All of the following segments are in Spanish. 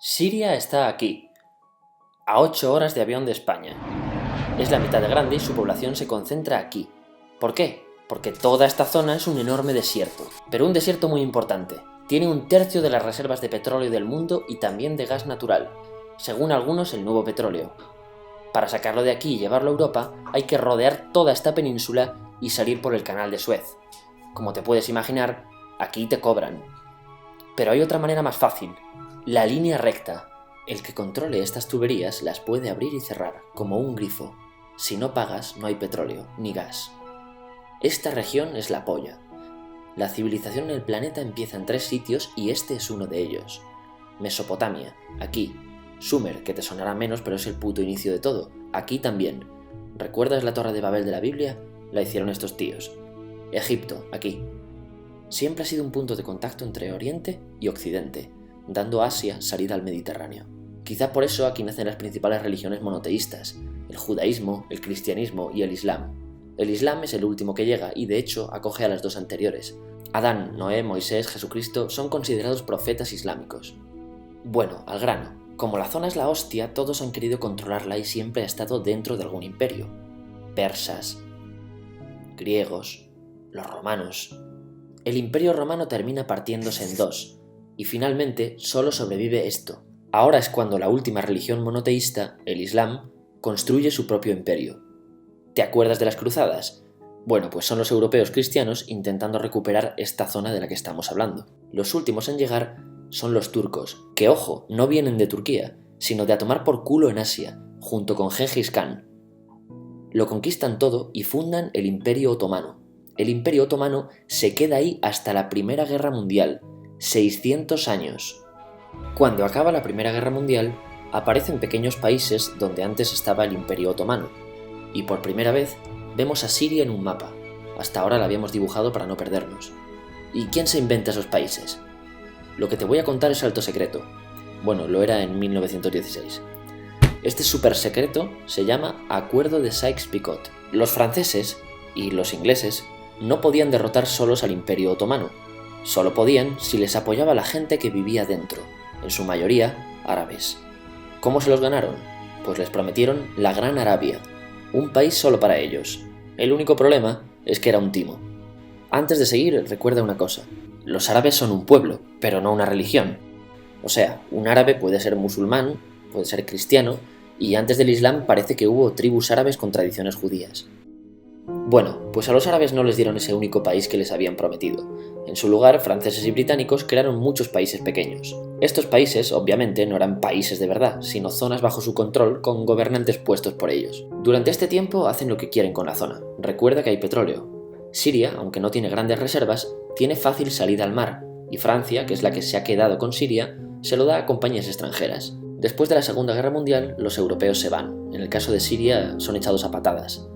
Siria está aquí, a 8 horas de avión de España. Es la mitad de grande y su población se concentra aquí. ¿Por qué? Porque toda esta zona es un enorme desierto, pero un desierto muy importante. Tiene 1/3 de las reservas de petróleo del mundo y también de gas natural, según algunos el nuevo petróleo. Para sacarlo de aquí y llevarlo a Europa, hay que rodear toda esta península y salir por el canal de Suez. Como te puedes imaginar, aquí te cobran. Pero hay otra manera más fácil, la línea recta. El que controle estas tuberías las puede abrir y cerrar, como un grifo. Si no pagas, no hay petróleo, ni gas. Esta región es la polla. La civilización en el planeta empieza en 3 sitios y este es uno de ellos. Mesopotamia, aquí. Sumer, que te sonará menos, pero es el puto inicio de todo. Aquí también. ¿Recuerdas la Torre de Babel de la Biblia? La hicieron estos tíos. Egipto, aquí. Siempre ha sido un punto de contacto entre Oriente y Occidente, dando a Asia salida al Mediterráneo. Quizá por eso aquí nacen las principales religiones monoteístas, el judaísmo, el cristianismo y el islam. El islam es el último que llega y de hecho acoge a las 2 anteriores. Adán, Noé, Moisés, Jesucristo son considerados profetas islámicos. Bueno, al grano. Como la zona es la hostia, todos han querido controlarla y siempre ha estado dentro de algún imperio. Persas, griegos, los romanos. El imperio romano termina partiéndose en 2, y finalmente solo sobrevive esto. Ahora es cuando la última religión monoteísta, el Islam, construye su propio imperio. ¿Te acuerdas de las cruzadas? Bueno, pues son los europeos cristianos intentando recuperar esta zona de la que estamos hablando. Los últimos en llegar son los turcos, que ojo, no vienen de Turquía, sino de a tomar por culo en Asia, junto con Gengis Khan. Lo conquistan todo y fundan el Imperio Otomano. El Imperio Otomano se queda ahí hasta la Primera Guerra Mundial, 600 años. Cuando acaba la Primera Guerra Mundial, aparecen pequeños países donde antes estaba el Imperio Otomano, y por primera vez vemos a Siria en un mapa. Hasta ahora la habíamos dibujado para no perdernos. ¿Y quién se inventa esos países? Lo que te voy a contar es alto secreto. Bueno, lo era en 1916. Este súper secreto se llama Acuerdo de Sykes-Picot. Los franceses y los ingleses no podían derrotar solos al Imperio Otomano. Solo podían si les apoyaba la gente que vivía dentro, en su mayoría árabes. ¿Cómo se los ganaron? Pues les prometieron la Gran Arabia, un país solo para ellos. El único problema es que era un timo. Antes de seguir, recuerda una cosa. Los árabes son un pueblo, pero no una religión. O sea, un árabe puede ser musulmán, puede ser cristiano, y antes del Islam parece que hubo tribus árabes con tradiciones judías. Bueno, pues a los árabes no les dieron ese único país que les habían prometido. En su lugar, franceses y británicos crearon muchos países pequeños. Estos países, obviamente, no eran países de verdad, sino zonas bajo su control con gobernantes puestos por ellos. Durante este tiempo hacen lo que quieren con la zona. Recuerda que hay petróleo. Siria, aunque no tiene grandes reservas, tiene fácil salida al mar, y Francia, que es la que se ha quedado con Siria, se lo da a compañías extranjeras. Después de la Segunda Guerra Mundial, los europeos se van. En el caso de Siria, son echados a patadas.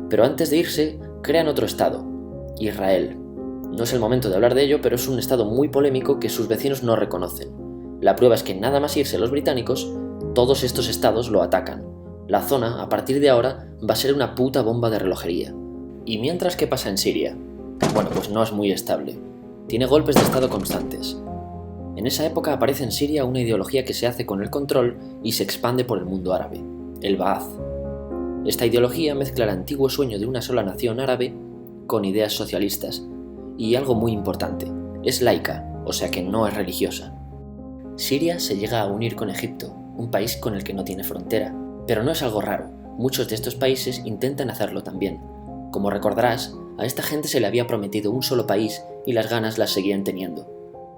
Pero antes de irse, crean otro estado, Israel. No es el momento de hablar de ello, pero es un estado muy polémico que sus vecinos no reconocen. La prueba es que nada más irse los británicos, todos estos estados lo atacan. La zona, a partir de ahora, va a ser una puta bomba de relojería. ¿Y mientras qué pasa en Siria? Bueno, pues no es muy estable. Tiene golpes de estado constantes. En esa época aparece en Siria una ideología que se hace con el control y se expande por el mundo árabe, el Ba'ath. Esta ideología mezcla el antiguo sueño de una sola nación árabe con ideas socialistas. Y algo muy importante, es laica, o sea que no es religiosa. Siria se llega a unir con Egipto, un país con el que no tiene frontera. Pero no es algo raro, muchos de estos países intentan hacerlo también. Como recordarás, a esta gente se le había prometido un solo país y las ganas las seguían teniendo.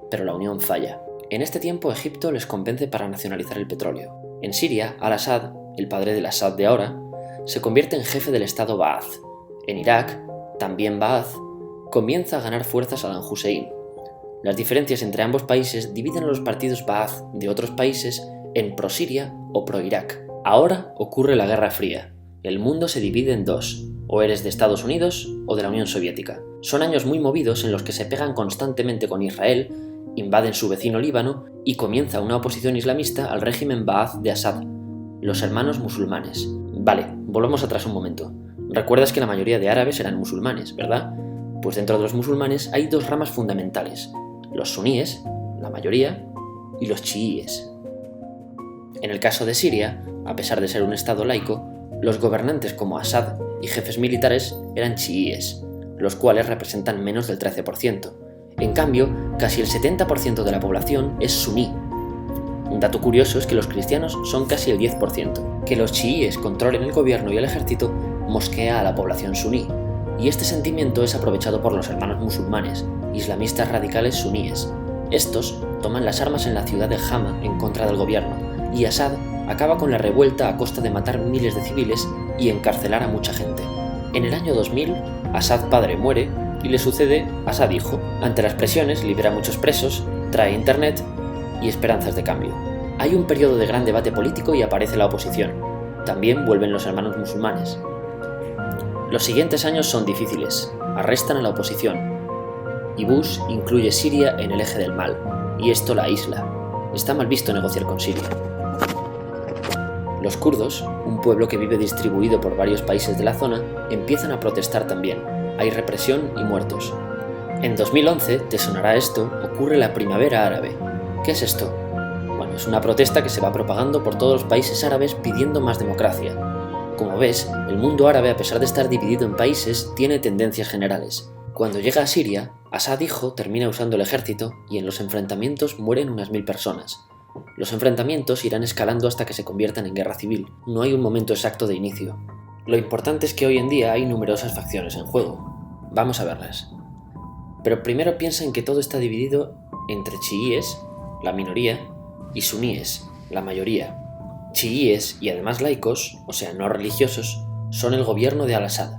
Pero la unión falla. En este tiempo Egipto les convence para nacionalizar el petróleo. En Siria, Al-Assad, el padre del Assad de ahora, se convierte en jefe del estado Ba'ath. En Irak, también Ba'ath, comienza a ganar fuerza Saddam Hussein. Las diferencias entre ambos países dividen a los partidos Ba'ath de otros países en pro-Siria o pro-Irak. Ahora ocurre la Guerra Fría. El mundo se divide en 2, o eres de Estados Unidos o de la Unión Soviética. Son años muy movidos en los que se pegan constantemente con Israel, invaden su vecino Líbano y comienza una oposición islamista al régimen Ba'ath de Assad, los hermanos musulmanes. Vale, volvamos atrás un momento. Recuerdas que la mayoría de árabes eran musulmanes, ¿verdad? Pues dentro de los musulmanes hay 2 ramas fundamentales, los suníes, la mayoría, y los chiíes. En el caso de Siria, a pesar de ser un estado laico, los gobernantes como Assad y jefes militares eran chiíes, los cuales representan menos del 13%. En cambio, casi el 70% de la población es suní. Un dato curioso es que los cristianos son casi el 10%. Que los chiíes controlen el gobierno y el ejército mosquea a la población suní, y este sentimiento es aprovechado por los hermanos musulmanes, islamistas radicales suníes. Estos toman las armas en la ciudad de Hama en contra del gobierno, y Assad acaba con la revuelta a costa de matar miles de civiles y encarcelar a mucha gente. En el año 2000, Assad padre muere y le sucede Assad hijo. Ante las presiones libera a muchos presos, trae internet y esperanzas de cambio. Hay un periodo de gran debate político y aparece la oposición. También vuelven los hermanos musulmanes. Los siguientes años son difíciles. Arrestan a la oposición. Y Bush incluye Siria en el eje del mal, y esto la aísla. Está mal visto negociar con Siria. Los kurdos, un pueblo que vive distribuido por varios países de la zona, empiezan a protestar también. Hay represión y muertos. En 2011, te sonará esto, ocurre la Primavera Árabe. ¿Qué es esto? Bueno, es una protesta que se va propagando por todos los países árabes pidiendo más democracia. Como ves, el mundo árabe, a pesar de estar dividido en países, tiene tendencias generales. Cuando llega a Siria, Assad hijo termina usando el ejército y en los enfrentamientos mueren unas 1000 personas. Los enfrentamientos irán escalando hasta que se conviertan en guerra civil. No hay un momento exacto de inicio. Lo importante es que hoy en día hay numerosas facciones en juego. Vamos a verlas. Pero primero piensa en que todo está dividido entre chiíes, la minoría, y suníes, la mayoría. Chiíes y además laicos, o sea no religiosos, son el gobierno de Al-Assad.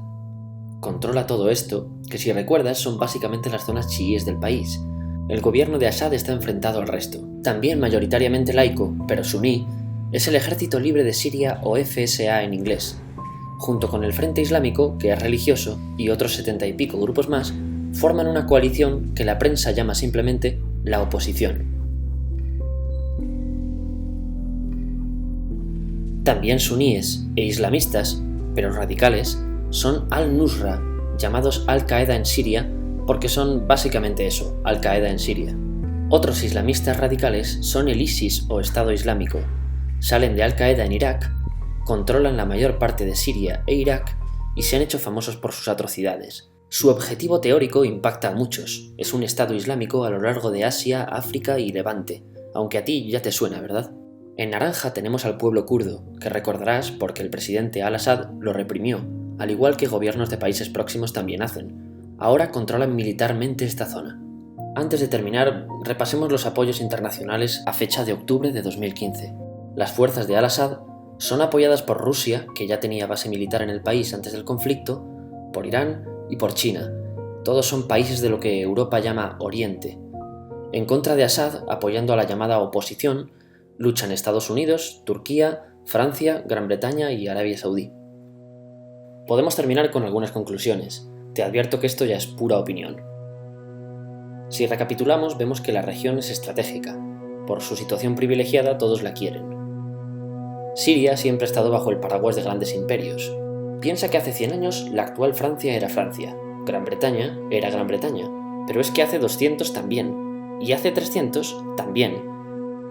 Controla todo esto, que si recuerdas son básicamente las zonas chiíes del país. El gobierno de Assad está enfrentado al resto. También mayoritariamente laico, pero suní, es el Ejército Libre de Siria o FSA en inglés. Junto con el Frente Islámico, que es religioso, y otros 70 y pico grupos más, forman una coalición que la prensa llama simplemente la oposición. También suníes e islamistas, pero radicales, son Al-Nusra, llamados Al-Qaeda en Siria, porque son básicamente eso, Al-Qaeda en Siria. Otros islamistas radicales son el ISIS o Estado Islámico. Salen de Al-Qaeda en Irak, controlan la mayor parte de Siria e Irak y se han hecho famosos por sus atrocidades. Su objetivo teórico impacta a muchos. Es un Estado Islámico a lo largo de Asia, África y Levante, aunque a ti ya te suena, ¿verdad? En naranja tenemos al pueblo kurdo, que recordarás porque el presidente Al-Assad lo reprimió, al igual que gobiernos de países próximos también hacen. Ahora controlan militarmente esta zona. Antes de terminar, repasemos los apoyos internacionales a fecha de octubre de 2015. Las fuerzas de Al-Assad son apoyadas por Rusia, que ya tenía base militar en el país antes del conflicto, por Irán y por China. Todos son países de lo que Europa llama Oriente. En contra de Assad, apoyando a la llamada oposición, luchan Estados Unidos, Turquía, Francia, Gran Bretaña y Arabia Saudí. Podemos terminar con algunas conclusiones. Te advierto que esto ya es pura opinión. Si recapitulamos, vemos que la región es estratégica. Por su situación privilegiada, todos la quieren. Siria siempre ha estado bajo el paraguas de grandes imperios. Piensa que hace 100 años la actual Francia era Francia, Gran Bretaña era Gran Bretaña, pero es que hace 200 también, y hace 300 también,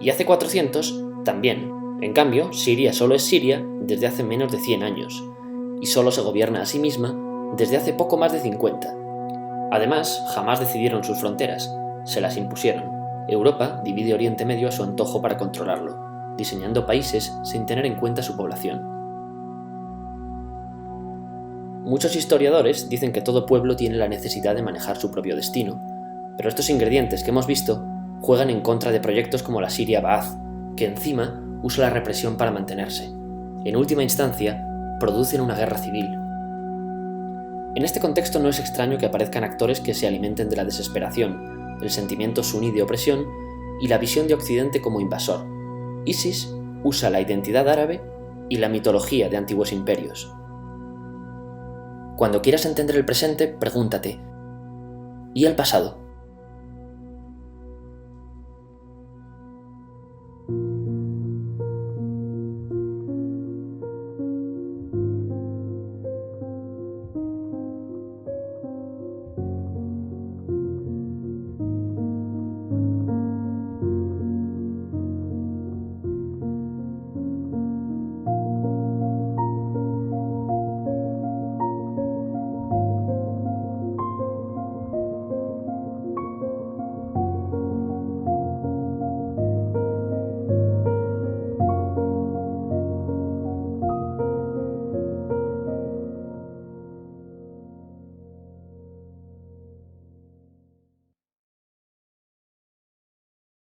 y hace 400 también. En cambio, Siria solo es Siria desde hace menos de 100 años, y solo se gobierna a sí misma desde hace poco más de 50. Además, jamás decidieron sus fronteras, se las impusieron. Europa divide Oriente Medio a su antojo para controlarlo, diseñando países sin tener en cuenta su población. Muchos historiadores dicen que todo pueblo tiene la necesidad de manejar su propio destino, pero estos ingredientes que hemos visto juegan en contra de proyectos como la Siria Ba'ath, que encima usa la represión para mantenerse. En última instancia, producen una guerra civil. En este contexto no es extraño que aparezcan actores que se alimenten de la desesperación, el sentimiento suní de opresión y la visión de Occidente como invasor. ISIS usa la identidad árabe y la mitología de antiguos imperios. Cuando quieras entender el presente, pregúntate: ¿y el pasado?